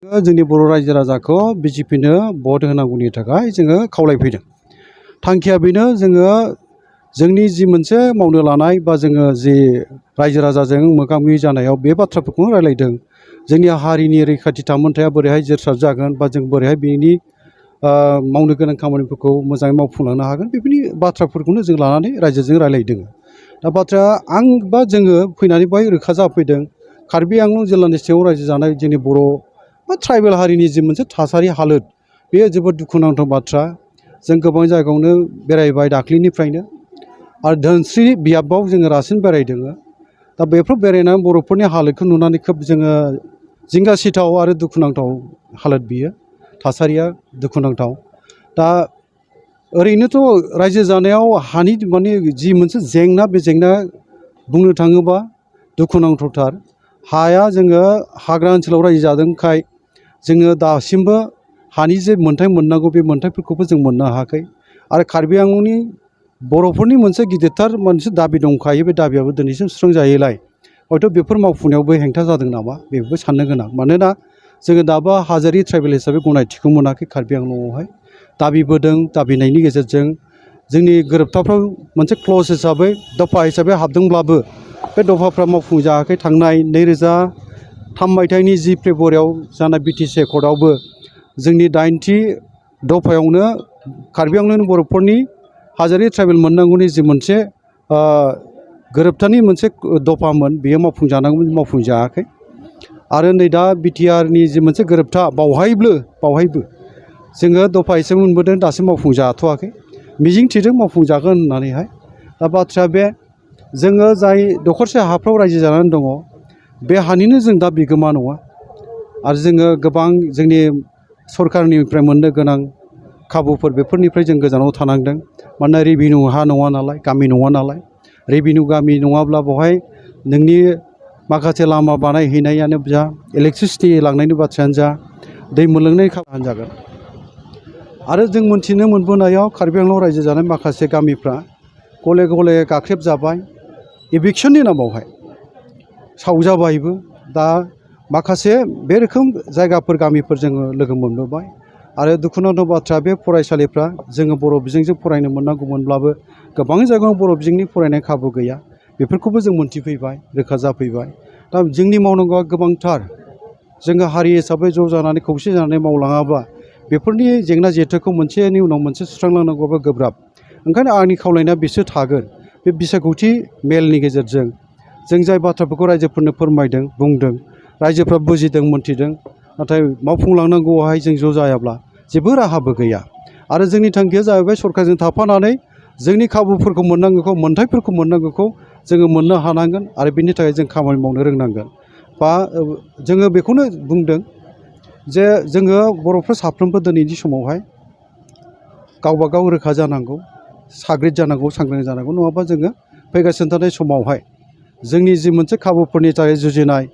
जोंनि बर' रायजो राजाखौ बिजेपिनो भट होनांगौनि थाखाय जोङो खावलायफैदों। थांखिया बेनो जोङो जोंनि जि मोनसे मावनो लानाय बा जोङो जि रायजो राजाजों मोगा मोगि जानायाव बे बाथ्राफोरखौनो रायलायदों। जोंनि हारिनि रैखाथि थामोन्थाया बोरैहाय जोरसार जागोन बा जों बोरैहाय बेनि मावनो गोनां खामानिफोरखौ मोजाङै मावफुंलांनो हागोन बेफोरनि बाथ्राफोरखौनो जों लानानै रायजोजों रायलायदों। दा बाथ्राया आं बा जोङो फैनानै बेवहाय रोखा जाफैदों कार्बि आंलं जिल्लानि सिङाव रायजो जानाय जोंनि बर' बा ट्राइबेल हारिनि जि मोनसे थासारि हालोद बेयो जोबोद दुखुनांथाव बाथ्रा। जों गोबां जायगायावनो बेरायबाय दाख्लैनिफ्रायनो आरो धोनस्रि बियाबाव जोङो रासिन बेरायदों। दा बेफोर बेरायनानै बर'फोरनि हालोदखौ नुनानै खोब जोङो जिंगासिथाव आरो दुखुनांथाव हालोद बियो थासारिया दुखुनांथाव। दा ओरैनोथ' रायजो जानायाव हानि माने जि मोनसे जेंना बे जेंना बुंनो थाङोबा दुखुनांथावथार। हाया जोङो हाग्रा ओनसोलाव रायजो जादोंखाय जोङो दासिमबो हानि जे मोन्थाय मोननांगौ बे मोन्थायफोरखौबो जों मोननो हायाखै। आरो कार्बि आंलंनि बर'फोरनि मोनसे गिदिरथार मोनसे दाबि दंखायो बे दाबियाबो दिनैसिम सुस्रांजायैलाय हयथ' बेफोर मावफुंनायावबो हेंथा जादों नामा बेखौबो साननो गोनां। मानोना जोङो दाबो हाजोआरि ट्राइबेल हिसाबै गनायथिखौ मोनाखै कार्बि आंलंआवहाय। दाबिबोदों दाबिनायनि गेजेरजों जोंनि गोरोबथाफ्राव मोनसे क्लज हिसाबै दफा हिसाबै हाबदोंब्लाबो बे दफाफ्रा मावफुंजायाखै। थांनाय 2003 मायथाइनि 10 फेब्रुवारियाव जानाय बिटिसि एकर्डआवबो जोंनि 8थि दफायावनो कार्बि आंलंनि बर'फोरनि हाजोआरि ट्राइबेल मोननांगौनि जि मोनसे गोरोबथानि मोनसे दफामोन बेयो मावफुंजानांगौमोन मावफुंजायाखै। आरो नै दा बिटिआरनि जि मोनसे गोरोबथा बावहायबो जोङो दफा हिसाबै मोनबोदों दासिम मावफुंजाथ'वाखै। मिजिं थिदों मावफुंजागोन होननानैहाय। दा बाथ्राया बे जोङो जाय दखरसे हाफ्राव रायजो जानानै दङ बे हानिनो जों दा बिगोमा नङा। आरो जोङो गोबां जोंनि सरकारनिफ्राय मोननो गोनां खाबुफोर बेफोरनिफ्राय जों गोजानाव थानांदों। मानोना रेभिनिउ हा नङा नालाय गामि नङा नालाय। रेभिनिउ गामि नङाब्ला बेवहाय नोंनि माखासे लामा बानायहैनायानो जा इलेक्ट्रिसिटि लांनायनि बाथ्रायानो जा दै मोनलोंनाय खामानियानो जागोन। आरो जों मोनथिनो मोनबोनायाव कार्बि आंलं रायजो जानाय माखासे गामिफ्रा गले गले गाख्रेबजाबाय इभिकसननि नामावहाय सावजाबायबो। दा माखासे बे रोखोम जायगाफोर गामिफोर जोङो लोगो मोनबोबाय। आरो दुखुनांथाव बाथ्रा बे फरायसालिफ्रा जोङो बर' बिजोंजों फरायनो मोननांगौमोनब्लाबो गोबां जायगायाव बर' बिजोंनि फरायनाय खाबु गैया। बेफोरखौबो जों मोनथिफैबाय रोखा जाफैबाय। दा जोंनि मावनांगौआ गोबांथार। जोङो हारि हिसाबै ज' जानानै खौसे जानानै मावलाङाबा बेफोरनि जेंना जेथोखौ मोनसेनि उनाव मोनसे सुस्रांलांनांगौआबो गोब्राब। ओंखायनो आंनि खावलायनाया बिसो थागोन बे बिसायख'थि मेलनि गेजेरजों जों जाय बाथ्राफोरखौ रायजोफोरनो फोरमायदों बुंदों रायजोफ्रा बुजिदों मोन्थिदों। नाथाय मावफुंलांनांगौआवहाय जों ज' जायाब्ला जेबो राहाबो गैया। आरो जोंनि थांखिया जाहैबाय सरकारजों थाफानानै जोंनि खाबुफोरखौ मोननांगौखौ मोन्थायफोरखौ मोननांगौखौ जोङो मोननो हानांगोन। आरो बिनि थाखाय जों खामानि मावनो रोंनांगोन। बा जोङो बेखौनो बुंदों जे जोङो बर'फ्रा साफ्रोमबो दिनैनि समावहाय गावबा गाव रोखा जानांगौ साग्रिद जानांगौ सांग्रां जानांगौ। नङाबा जोङो फैगासिनो थानाय समावहाय जोंनि जि मोनसे खाबुफोरनि थाखाय जुजिनाय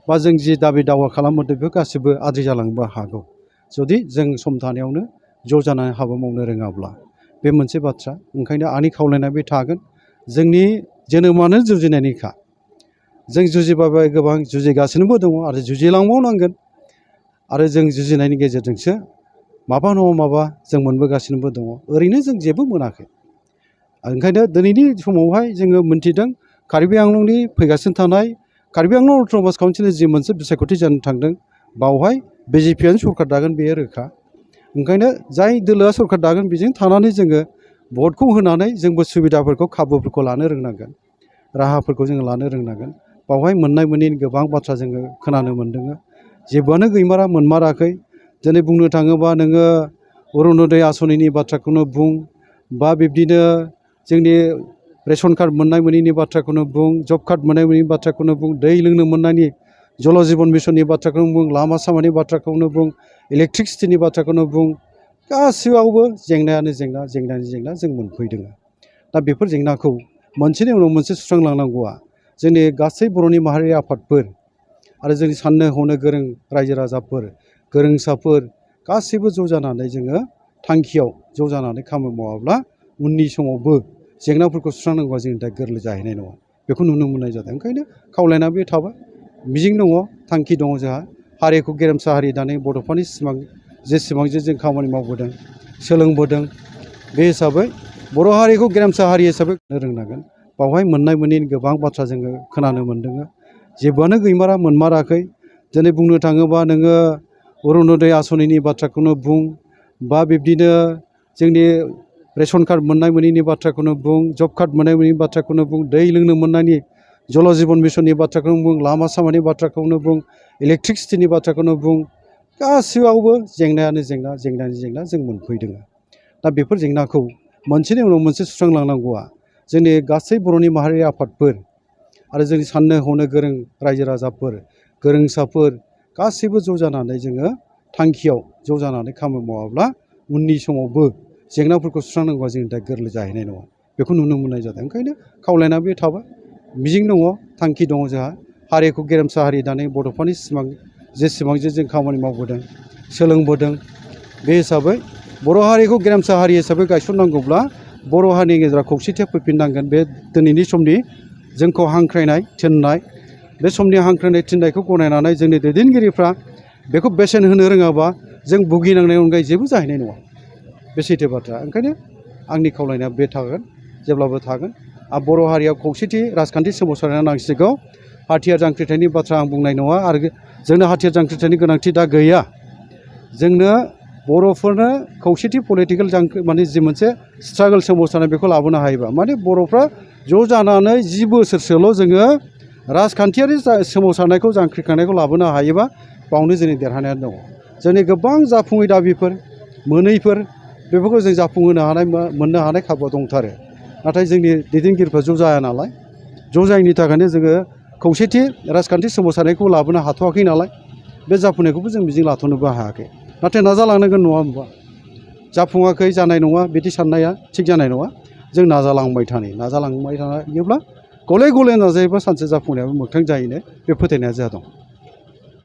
बा जों जि दाबि दावा खालामबोदों बेफोर गासैबो आद्रि जालांनोबो हागौ जुदि जों सम थानायावनो ज' जानानै हाबा मावनो रोङाब्ला। बे मोनसे बाथ्रा। ओंखायनो आंनि खावलायनाया बे थागोन जोंनि जोनोमानो जुजिनायनिखा। जों जुजिबाय गोबां जुजिगासिनोबो दङ आरो जुजिलांबावनांगोन। आरो जों जुजिनायनि गेजेरजोंसो माबा नङा माबा जों मोनबोगासिनोबो दङ। ओरैनो जों जेबो मोनाखै। ओंखायनो दिनैनि समावहाय जोङो मोन्थिदों कार्बि आंलंनि फैगासिनो थानाय कार्बि आंलं अट'नमास काउन्सिलनि जि मोनसे बिसायख'थि जानो थांदों बावहाय बिजेपिआनो सरकार दागोन बेयो रोखा। ओंखायनो जाय दोलोआ सरकार दागोन बेजों थानानै जोङो भटखौ होनानै जोंबो सुबिदाफोरखौ खाबुफोरखौ लानो रोंनांगोन। राहाफोरखौ जोङो लानो रोंनांगोन। बावहाय मोननाय मोनैनि गोबां बाथ्रा जोङो खोनानो मोन्दों। जेबोआनो गैमारा मोनमाराखै। दिनै बुंनो थाङोबा नोङो अरुनदय आसनिनि बाथ्राखौनो बुं बा बिब्दिनो जोंनि रेशन कार्ड मोननाय मोनैनि बाथ्राखौनो बुं जब कार्ड मोननाय मोनैनि बाथ्राखौनो बुं दै लोंनो मोननायनि जल जिबन मिशननि बाथ्राखौनो बुं लामा सामानि बाथ्राखौनो बुं इलेक्ट्रिसिटिनि बाथ्राखौनो बुं गासिबावबो जेंनायानो जेंना जों मोनफैदों। दा बेफोर जेंनाखौ मोनसेनि उनाव मोनसे सुस्रांलांनांगौआ जोंनि गासै बर'नि माहारियारि आफादफोर आरो जोंनि साननो हनो गोरों रायजो राजाफोर गोरोंसाफोर गासैबो ज' जानानै जोङो थांखियाव ज' जानानै खामानि मावाब्ला उननि समावबो जेंनाफोरखौ सुस्रांनांगौआ जोंनि थाखाय गोरलै जाहैनाय नङा। बेखौ नुनो मोननाय जादों। ओंखायनो खावलायना बे थाबाय। मिजिं दङ थांखि दङ जोंहा हारिखौ गेरेमसा हारि दानाय बड'फानि सिमां जेसेबां जे जों खामानि मावबोदों सोलोंबोदों बे हिसाबै बर' हारिखौ गेरेमसा हारि हिसाबै रोंनांगोन। बावहाय मोननाय मोनैनि गोबां बाथ्रा जोङो खोनानो मोन्दों। जेबोआनो गैमारा मोनमाराखै। दिनै बुंनो थाङोबा नोङो अरुनदय आसनिनि बाथ्राखौनो बुं बा बिब्दिनो जोंनि रेशन कार्ड मोननाय मोनैनि बाथ्राखौनो बुं, जब कार्ड मोननाय मोनैनि बाथ्राखौनो बुं, दै लोंनो मोननायनि जल जीवन मिशननि बाथ्राखौनो बुं, लामा सामानि बाथ्राखौनो बुं, इलेक्ट्रिसिटिनि बाथ्राखौनो बुं, गासिबावबो जेंनायानो जेंना जों मोनफैदों। दा बेफोर जेंनाखौ मोनसेनि उनाव मोनसे सुस्रांलांनांगौआ जोंनि गासै बर'नि माहारियारि आफादफोर आरो जोंनि साननो हनो गोरों रायजो राजाफोर गोरोंसाफोर गासैबो ज' जानानै जोङो थांखियाव ज' जानानै खामानि मावाब्ला उननि समावबो जेंनाफोरखौ सुस्रांनांगौआ जोंनि थाखाय गोरलै जाहैनाय नङा। बेखौ नुनो मोननाय जादों। ओंखायनो खावलायना बे थाबाय। मिजिं दङ, थांखि दङ जोंहा हारिखौ गेरेमसा हारि दानाय बड'फानि सिमां जेसेबां जे जों खामानि मावबोदों सोलोंबोदों बे हिसाबै बर' हारिखौ गेरेमसा हारि हिसाबै गायसननांगौब्ला बर' हारिनि गेजेराव खौसेथिया फैफिननांगोन। बे दिनैनि समनि जोंखौ हांख्रायनाय थिननाय बे समनि हांख्रायनाय थिननायखौ गनायनानै जोंनि दैदेनगिरिफ्रा बेखौ बेसेन होनो रोङाबा जों भुगिनांनायनि अनगायै जेबो जाहैनाय नङा। बे सैथो बाथ्रा। ओंखायनो आंनि खावलायनाया बे थागोन, जेब्लाबो थागोन। आरो बर' हारियाव खौसेथि राजखान्थि सोमावसारनाया नांसिगौ। हाथियार जांख्रिथायनि बाथ्रा आं बुंनाय नङा आरो जोंनो हाथियार जांख्रिथायनि गोनांथि दा गैया। जोंनो बर'फोरनो खौसेथि पलिटिकेल माने जि मोनसे स्ट्रागल सोमावसारनाय बेखौ लाबोनो हायोबा माने बर'फ्रा ज' जानानै 10 बोसोरसोल' जोङो राजखान्थियारि सोमावसारनायखौ जांख्रिखांनायखौ लाबोनो हायोबा बावनो जोंनि देरहानाया दङ। जोंनि गोबां जाफुङै दाबिफोर मोनैफोर बेफोरखौ जों जाफुंहोनो हानाय मोननो हानाय खाबुआ दंथारो। नाथाय जोंनि दैदेनगिरिफ्रा ज' जाया नालाय, ज' जायैनि थाखायनो जोङो खौसेथि राजखान्थि सोमावसारनायखौ लाबोनो हाथ'वाखै नालाय बे जाफुंनायखौबो जों मिजिं लाथ'नोबो हायाखै। नाथाय नाजालांनांगोन नङा होमबा? जाफुङाखै जानाय नङा बिदि साननाया थिग जानाय नङा। जों नाजालांबाय थायोब्ला गले गले नाजायोबा सानसे जाफुंनायाबो मोगथां जाहैनो बे फोथायनाया जोंहा दं।